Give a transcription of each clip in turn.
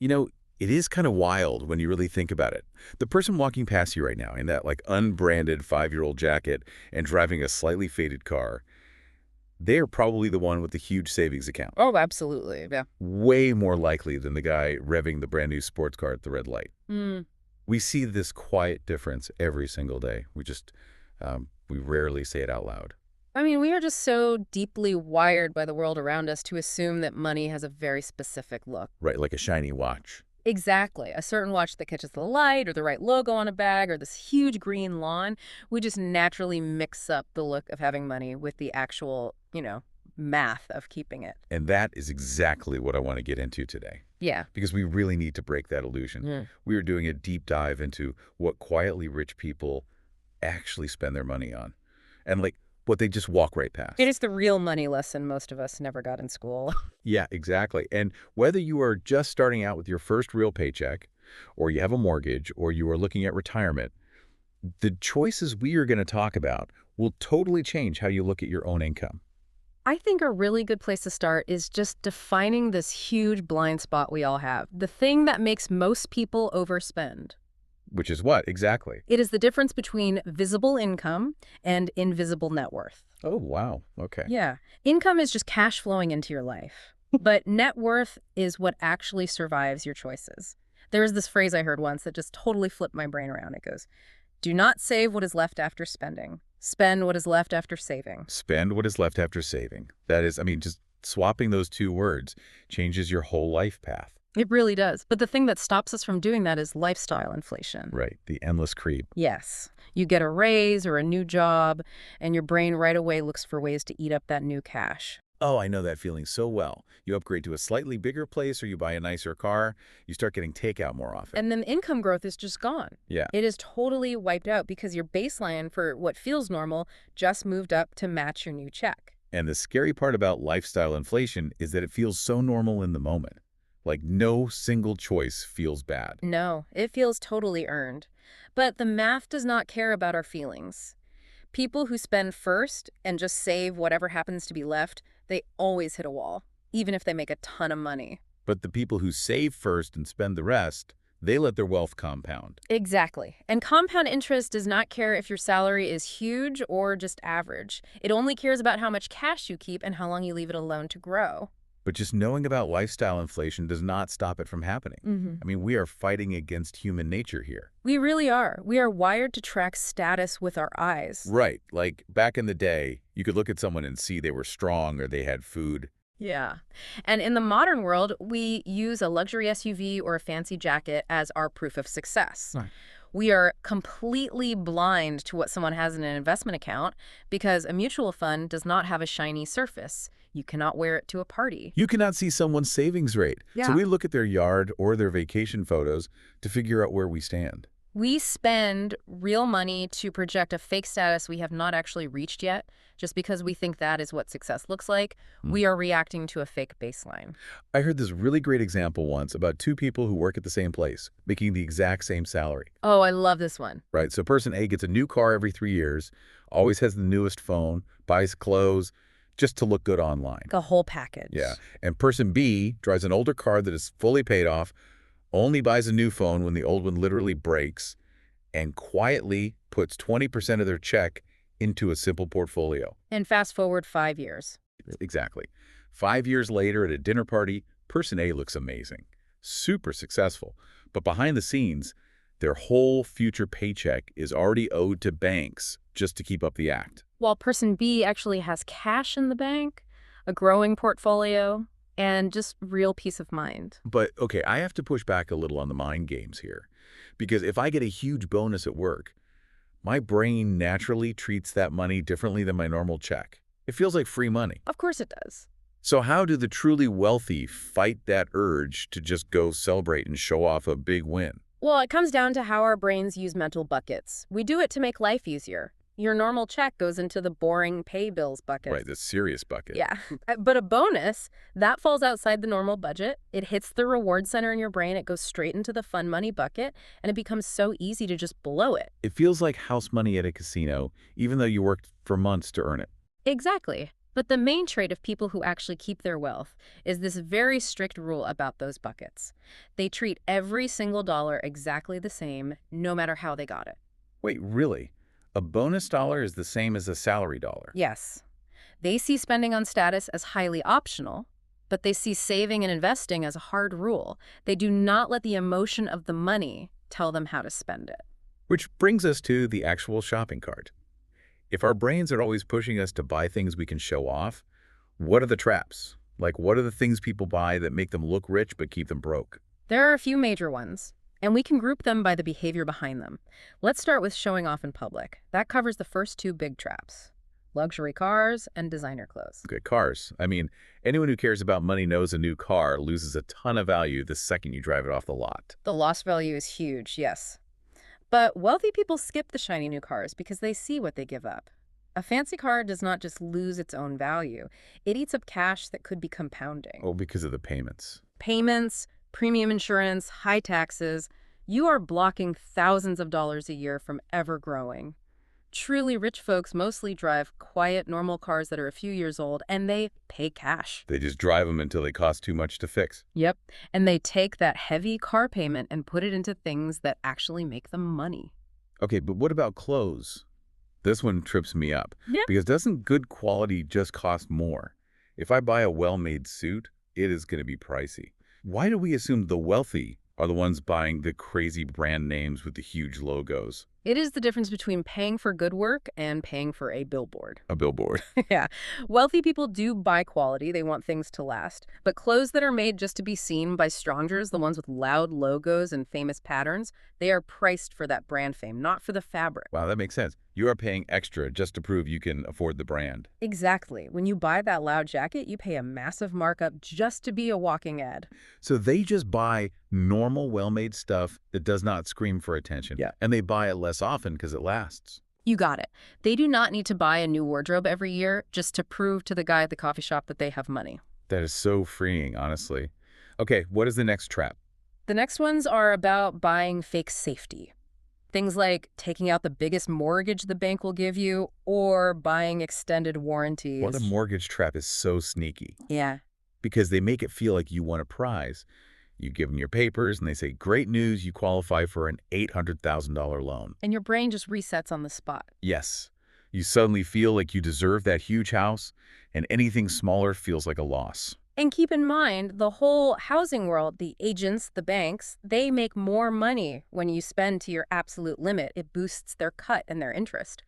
You know, it is kind of wild when you really think about it. The person walking past you right now in that like unbranded 5-year-old jacket and driving a slightly faded car, they are probably the one with the huge savings account. Oh, absolutely. Yeah. Way more likely than the guy revving the brand new sports car at the red light. Mm. We see this quiet difference every single day. We rarely say it out loud. I mean, we are just so deeply wired by the world around us to assume that money has a very specific look. Right, like a shiny watch. Exactly. A certain watch that catches the light or the right logo on a bag or this huge green lawn. We just naturally mix up the look of having money with the actual, math of keeping it. And that is exactly what I want to get into today. Yeah. Because we really need to break that illusion. Mm. We are doing a deep dive into what quietly rich people actually spend their money on. And like what they just walk right past. It is the real money lesson most of us never got in school. Yeah, exactly. And whether you are just starting out with your first real paycheck, or you have a mortgage, or you are looking at retirement, the choices we are going to talk about will totally change how you look at your own income. I think a really good place to start is just defining this huge blind spot we all have, the thing that makes most people overspend. Which is what, exactly? It is the difference between visible income and invisible net worth. Oh, wow. Okay. Yeah. Income is just cash flowing into your life. But net worth is what actually survives your choices. There is this phrase I heard once that just totally flipped my brain around. It goes, "Do not save what is left after spending. Spend what is left after saving." Spend what is left after saving. That is, just swapping those two words changes your whole life path. It really does. But the thing that stops us from doing that is lifestyle inflation. Right. The endless creep. Yes. You get a raise or a new job, and your brain right away looks for ways to eat up that new cash. Oh, I know that feeling so well. You upgrade to a slightly bigger place or you buy a nicer car, you start getting takeout more often. And then income growth is just gone. Yeah. It is totally wiped out because your baseline for what feels normal just moved up to match your new check. And the scary part about lifestyle inflation is that it feels so normal in the moment. Like no single choice feels bad. No, it feels totally earned. But the math does not care about our feelings. People who spend first and just save whatever happens to be left, they always hit a wall, even if they make a ton of money. But the people who save first and spend the rest, they let their wealth compound. Exactly. And compound interest does not care if your salary is huge or just average. It only cares about how much cash you keep and how long you leave it alone to grow. But just knowing about lifestyle inflation does not stop it from happening. We are fighting against human nature here. We really are. We are wired to track status with our eyes. Right. Like back in the day, you could look at someone and see they were strong or they had food. Yeah. And in the modern world, we use a luxury SUV or a fancy jacket as our proof of success. Right. We are completely blind to what someone has in an investment account because a mutual fund does not have a shiny surface. You cannot wear it to a party. You cannot see someone's savings rate. Yeah. So we look at their yard or their vacation photos to figure out where we stand. We spend real money to project a fake status we have not actually reached yet. Just because we think that is what success looks like, we are reacting to a fake baseline. I heard this really great example once about two people who work at the same place, making the exact same salary. Oh, I love this one. Right, so person A gets a new car every 3 years, always has the newest phone, buys clothes, just to look good online. The whole package. Yeah, and person B drives an older car that is fully paid off, only buys a new phone when the old one literally breaks, and quietly puts 20% of their check into a simple portfolio. And fast forward 5 years. Exactly. 5 years later at a dinner party, person A looks amazing, super successful. But behind the scenes, their whole future paycheck is already owed to banks just to keep up the act. While person B actually has cash in the bank, a growing portfolio, and just real peace of mind. But, okay, I have to push back a little on the mind games here. Because if I get a huge bonus at work, my brain naturally treats that money differently than my normal check. It feels like free money. Of course it does. So how do the truly wealthy fight that urge to just go celebrate and show off a big win? Well, it comes down to how our brains use mental buckets. We do it to make life easier. Your normal check goes into the boring pay bills bucket. Right, the serious bucket. Yeah. But a bonus, that falls outside the normal budget. It hits the reward center in your brain. It goes straight into the fun money bucket, and it becomes so easy to just blow it. It feels like house money at a casino, even though you worked for months to earn it. Exactly. But the main trait of people who actually keep their wealth is this very strict rule about those buckets. They treat every single dollar exactly the same, no matter how they got it. Wait, really? A bonus dollar is the same as a salary dollar? Yes, they see spending on status as highly optional, but they see saving and investing as a hard rule. They do not let the emotion of the money tell them how to spend it. Which brings us to the actual shopping cart. If our brains are always pushing us to buy things we can show off, what are the traps? Like, what are the things people buy that make them look rich but keep them broke? There are a few major ones, and we can group them by the behavior behind them. Let's start with showing off in public. That covers the first two big traps: luxury cars and designer clothes. Okay, cars. I mean, anyone who cares about money knows a new car loses a ton of value the second you drive it off the lot. The loss value is huge, yes. But wealthy people skip the shiny new cars because they see what they give up. A fancy car does not just lose its own value. It eats up cash that could be compounding. Oh, because of the payments. Payments, premium insurance, high taxes. You are blocking thousands of dollars a year from ever growing. Truly rich folks mostly drive quiet, normal cars that are a few years old, and they pay cash. They just drive them until they cost too much to fix. Yep. And they take that heavy car payment and put it into things that actually make them money. Okay, but what about clothes? This one trips me up. Yeah. Because doesn't good quality just cost more? If I buy a well-made suit, it is going to be pricey. Why do we assume the wealthy are the ones buying the crazy brand names with the huge logos? It is the difference between paying for good work and paying for a billboard. A billboard. Yeah. Wealthy people do buy quality. They want things to last. But clothes that are made just to be seen by strangers, the ones with loud logos and famous patterns, they are priced for that brand fame, not for the fabric. Wow, that makes sense. You are paying extra just to prove you can afford the brand. Exactly. When you buy that loud jacket, you pay a massive markup just to be a walking ad. So they just buy normal, well-made stuff that does not scream for attention. Yeah. And they buy it less often because it lasts. You got it. They do not need to buy a new wardrobe every year just to prove to the guy at the coffee shop that they have money. That is so freeing, honestly. Okay, what is the next trap? The next ones are about buying fake safety. Things like taking out the biggest mortgage the bank will give you or buying extended warranties. Well, the mortgage trap is so sneaky Yeah. because they make it feel like you won a prize. You give them your papers and they say, great news, you qualify for an $800,000 loan. And your brain just resets on the spot. Yes, you suddenly feel like you deserve that huge house and anything smaller feels like a loss. And keep in mind, the whole housing world, the agents, the banks, they make more money when you spend to your absolute limit. It boosts their cut and their interest.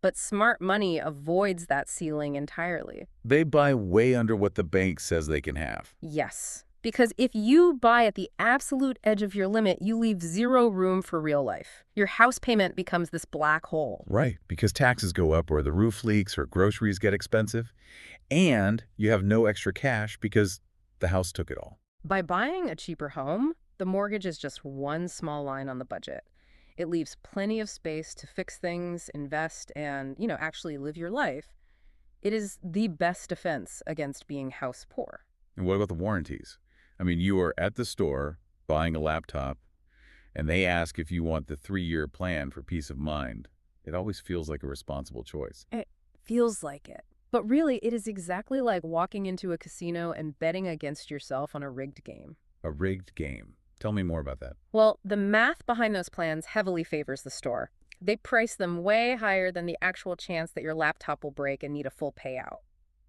But smart money avoids that ceiling entirely. They buy way under what the bank says they can have. Yes. Because if you buy at the absolute edge of your limit, you leave zero room for real life. Your house payment becomes this black hole. Right, because taxes go up or the roof leaks or groceries get expensive. And you have no extra cash because the house took it all. By buying a cheaper home, the mortgage is just one small line on the budget. It leaves plenty of space to fix things, invest, and, actually live your life. It is the best defense against being house poor. And what about the warranties? I mean, you are at the store buying a laptop, and they ask if you want the 3-year plan for peace of mind. It always feels like a responsible choice. It feels like it. But really, it is exactly like walking into a casino and betting against yourself on a rigged game. A rigged game. Tell me more about that. Well, the math behind those plans heavily favors the store. They price them way higher than the actual chance that your laptop will break and need a full payout.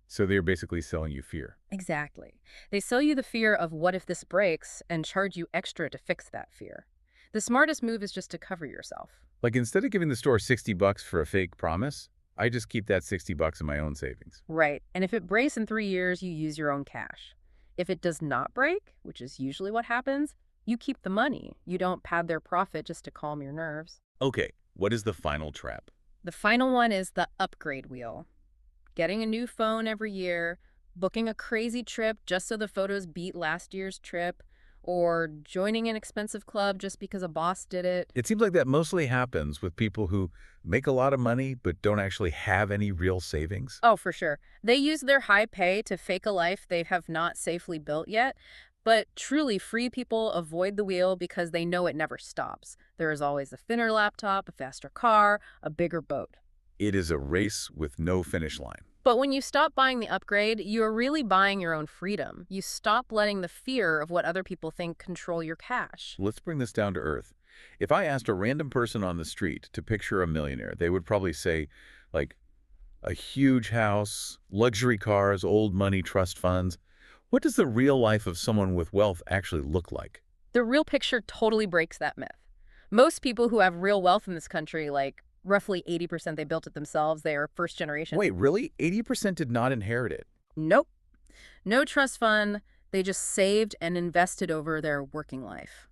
So they're basically selling you fear. Exactly. They sell you the fear of what if this breaks and charge you extra to fix that fear. The smartest move is just to cover yourself. Like instead of giving the store $60 for a fake promise, I just keep that $60 in my own savings. Right. And if it breaks in 3 years, you use your own cash. If it does not break, which is usually what happens, you keep the money. You don't pad their profit just to calm your nerves. Okay, what is the final trap? The final one is the upgrade wheel. Getting a new phone every year, booking a crazy trip just so the photos beat last year's trip, or joining an expensive club just because a boss did it. It seems like that mostly happens with people who make a lot of money but don't actually have any real savings. Oh, for sure. They use their high pay to fake a life they have not safely built yet. But truly, free people avoid the wheel because they know it never stops. There is always a thinner laptop, a faster car, a bigger boat. It is a race with no finish line. But when you stop buying the upgrade, you're really buying your own freedom. You stop letting the fear of what other people think control your cash. Let's bring this down to earth. If I asked a random person on the street to picture a millionaire, they would probably say, like, a huge house, luxury cars, old money, trust funds. What does the real life of someone with wealth actually look like? The real picture totally breaks that myth. Most people who have real wealth in this country, like roughly 80% they built it themselves, they are first generation. Wait, really? 80% did not inherit it. Nope. No trust fund. They just saved and invested over their working life.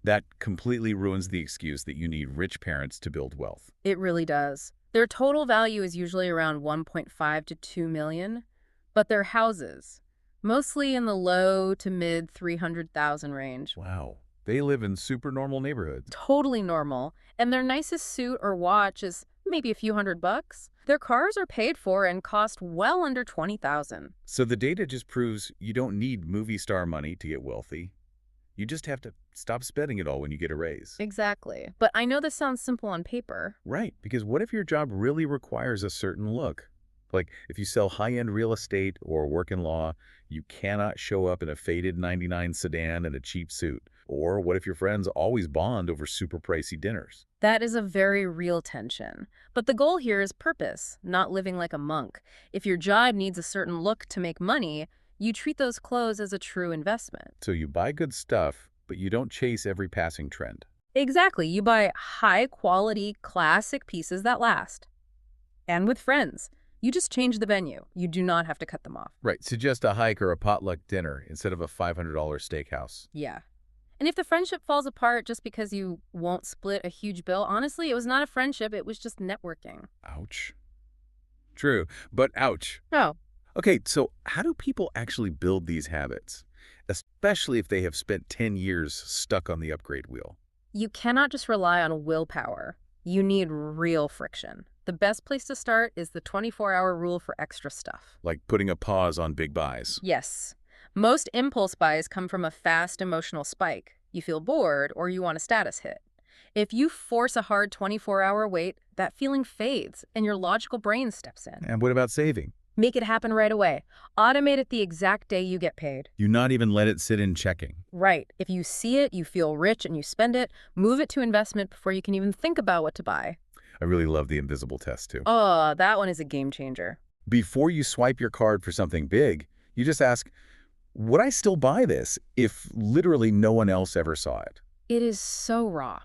That completely ruins the excuse that you need rich parents to build wealth. It really does. Their total value is usually around 1.5 to 2 million, but their houses, mostly in the low to mid 300,000 range. Wow. They live in super normal neighborhoods. Totally normal. And their nicest suit or watch is maybe a few $100. Their cars are paid for and cost well under 20,000. So the data just proves you don't need movie star money to get wealthy. You just have to stop spending it all when you get a raise. Exactly. But I know this sounds simple on paper. Right, because what if your job really requires a certain look? Like, if you sell high-end real estate or work in law, you cannot show up in a faded '99 sedan and a cheap suit. Or what if your friends always bond over super pricey dinners? That is a very real tension. But the goal here is purpose, not living like a monk. If your job needs a certain look to make money, you treat those clothes as a true investment. So you buy good stuff, but you don't chase every passing trend. Exactly. You buy high-quality, classic pieces that last. And with friends, you just change the venue. You do not have to cut them off. Right, suggest a hike or a potluck dinner instead of a $500 steakhouse. Yeah. And if the friendship falls apart just because you won't split a huge bill, honestly, it was not a friendship. It was just networking. Ouch. True, but ouch. Oh. Okay, so how do people actually build these habits, especially if they have spent 10 years stuck on the upgrade wheel? You cannot just rely on willpower. You need real friction. The best place to start is the 24-hour rule for extra stuff. Like putting a pause on big buys. Yes. Most impulse buys come from a fast emotional spike. You feel bored or you want a status hit. If you force a hard 24-hour wait, that feeling fades and your logical brain steps in. And what about saving? Make it happen right away. Automate it the exact day you get paid. You not even let it sit in checking. Right. If you see it, you feel rich, and you spend it, move it to investment before you can even think about what to buy. I really love the invisible test, too. Oh, that one is a game changer. Before you swipe your card for something big, you just ask, would I still buy this if literally no one else ever saw it? It is so raw.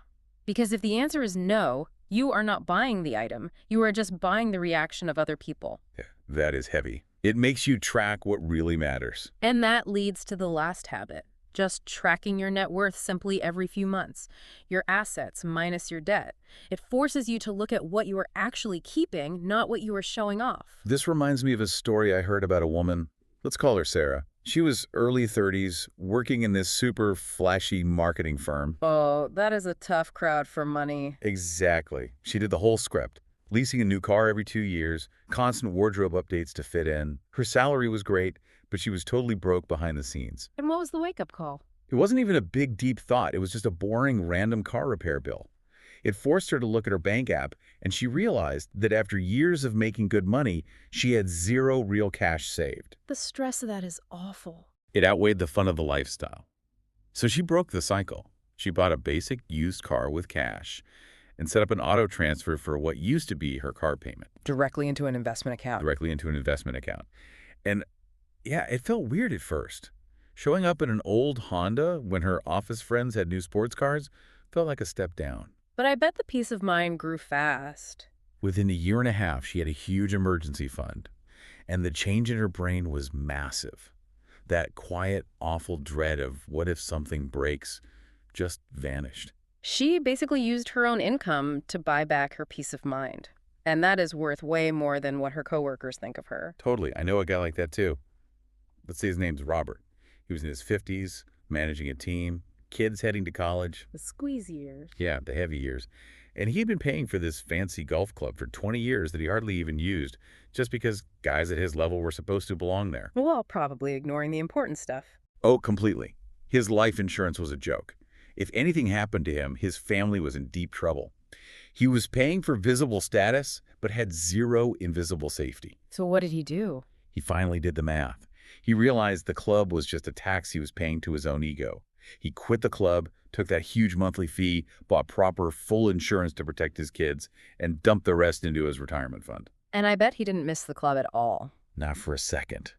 Because if the answer is no, you are not buying the item. You are just buying the reaction of other people. Yeah, that is heavy. It makes you track what really matters. And that leads to the last habit. Just tracking your net worth simply every few months. Your assets minus your debt. It forces you to look at what you are actually keeping, not what you are showing off. This reminds me of a story I heard about a woman. Let's call her Sarah. She was early 30s, working in this super flashy marketing firm. Oh, that is a tough crowd for money. Exactly. She did the whole script. Leasing a new car every 2 years, constant wardrobe updates to fit in. Her salary was great, but she was totally broke behind the scenes. And what was the wake-up call? It wasn't even a big, deep thought. It was just a boring, random car repair bill. It forced her to look at her bank app, and she realized that after years of making good money, she had zero real cash saved. The stress of that is awful. It outweighed the fun of the lifestyle. So she broke the cycle. She bought a basic used car with cash and set up an auto transfer for what used to be her car payment. Directly into an investment account. Directly into an investment account. And yeah, it felt weird at first. Showing up in an old Honda when her office friends had new sports cars felt like a step down. But I bet the peace of mind grew fast. Within a year and a half, she had a huge emergency fund, and the change in her brain was massive. That quiet, awful dread of what if something breaks just vanished. She basically used her own income to buy back her peace of mind. And that is worth way more than what her coworkers think of her. Totally. I know a guy like that, too. Let's say his name's Robert. He was in his 50s, managing a team, kids heading to college. The squeeze years. Yeah, the heavy years. And he'd been paying for this fancy golf club for 20 years that he hardly even used, just because guys at his level were supposed to belong there. Well, probably ignoring the important stuff. Oh, completely. His life insurance was a joke. If anything happened to him, his family was in deep trouble. He was paying for visible status, but had zero invisible safety. So what did he do? He finally did the math. He realized the club was just a tax he was paying to his own ego. He quit the club, took that huge monthly fee, bought proper full insurance to protect his kids, and dumped the rest into his retirement fund. And I bet he didn't miss the club at all. Not for a second.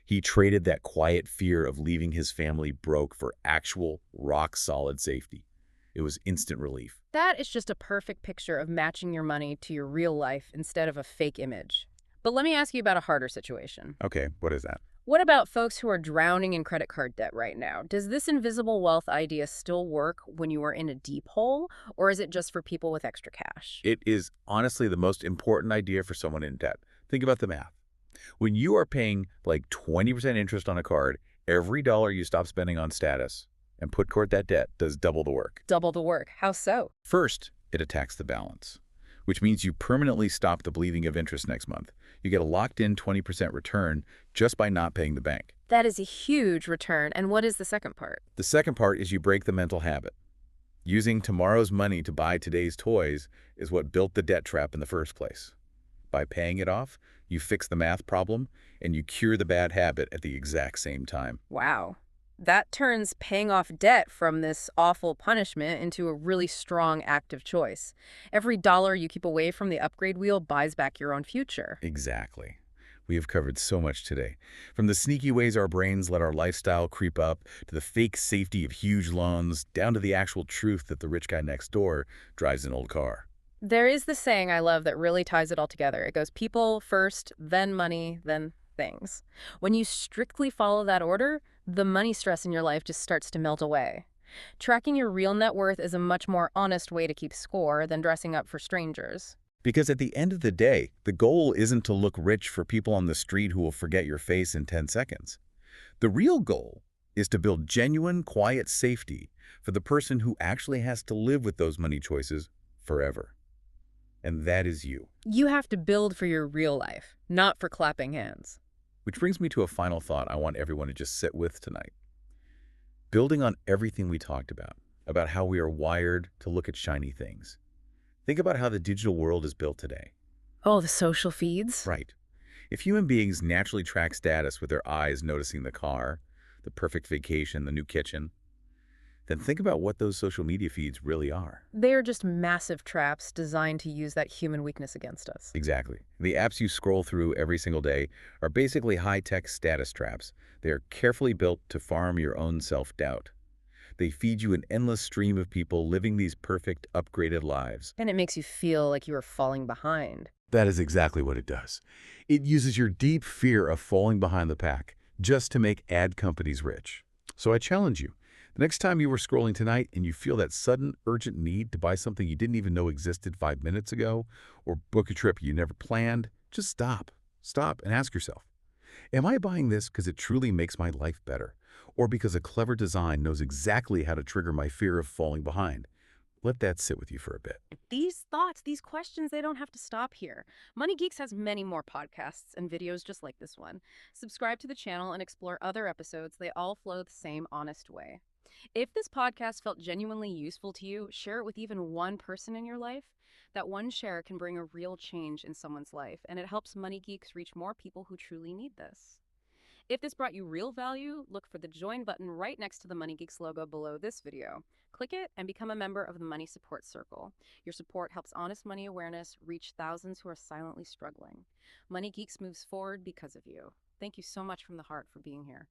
He traded that quiet fear of leaving his family broke for actual, rock-solid safety. It was instant relief. That is just a perfect picture of matching your money to your real life instead of a fake image. But let me ask you about a harder situation. Okay, what is that? What about folks who are drowning in credit card debt right now? Does this invisible wealth idea still work when you are in a deep hole, or is it just for people with extra cash? It is honestly the most important idea for someone in debt. Think about the math. When you are paying like 20% interest on a card, every dollar you stop spending on status and put toward that debt does double the work. Double the work. How so? First, it attacks the balance, which means you permanently stop the bleeding of interest next month. You get a locked-in 20% return just by not paying the bank. That is a huge return. And what is the second part? The second part is you break the mental habit. Using tomorrow's money to buy today's toys is what built the debt trap in the first place. By paying it off, you fix the math problem and you cure the bad habit at the exact same time. Wow. That turns paying off debt from this awful punishment into a really strong active choice. Every dollar you keep away from the upgrade wheel buys back your own future. Exactly. We have covered so much today. From the sneaky ways our brains let our lifestyle creep up, to the fake safety of huge loans, down to the actual truth that the rich guy next door drives an old car. There is this saying I love that really ties it all together. It goes people first, then money, then things. When you strictly follow that order, the money stress in your life just starts to melt away. Tracking your real net worth is a much more honest way to keep score than dressing up for strangers. Because at the end of the day, the goal isn't to look rich for people on the street who will forget your face in 10 seconds. The real goal is to build genuine, quiet safety for the person who actually has to live with those money choices forever. And that is you. You have to build for your real life, not for clapping hands. Which brings me to a final thought I want everyone to just sit with tonight. Building on everything we talked about how we are wired to look at shiny things. Think about how the digital world is built today. Oh, the social feeds? Right. If human beings naturally track status with their eyes noticing the car, the perfect vacation, the new kitchen, then think about what those social media feeds really are. They are just massive traps designed to use that human weakness against us. Exactly. The apps you scroll through every single day are basically high-tech status traps. They are carefully built to farm your own self-doubt. They feed you an endless stream of people living these perfect, upgraded lives. And it makes you feel like you are falling behind. That is exactly what it does. It uses your deep fear of falling behind the pack just to make ad companies rich. So I challenge you. The next time you were scrolling tonight and you feel that sudden, urgent need to buy something you didn't even know existed 5 minutes ago, or book a trip you never planned, just stop. Stop and ask yourself, am I buying this because it truly makes my life better, or because a clever design knows exactly how to trigger my fear of falling behind? Let that sit with you for a bit. These thoughts, these questions, they don't have to stop here. Money Geeks has many more podcasts and videos just like this one. Subscribe to the channel and explore other episodes. They all flow the same honest way. If this podcast felt genuinely useful to you, share it with even one person in your life. That one share can bring a real change in someone's life, and it helps Money Geeks reach more people who truly need this. If this brought you real value, look for the join button right next to the Money Geeks logo below this video. Click it and become a member of the Money Support Circle. Your support helps honest money awareness reach thousands who are silently struggling. Money Geeks moves forward because of you. Thank you so much from the heart for being here.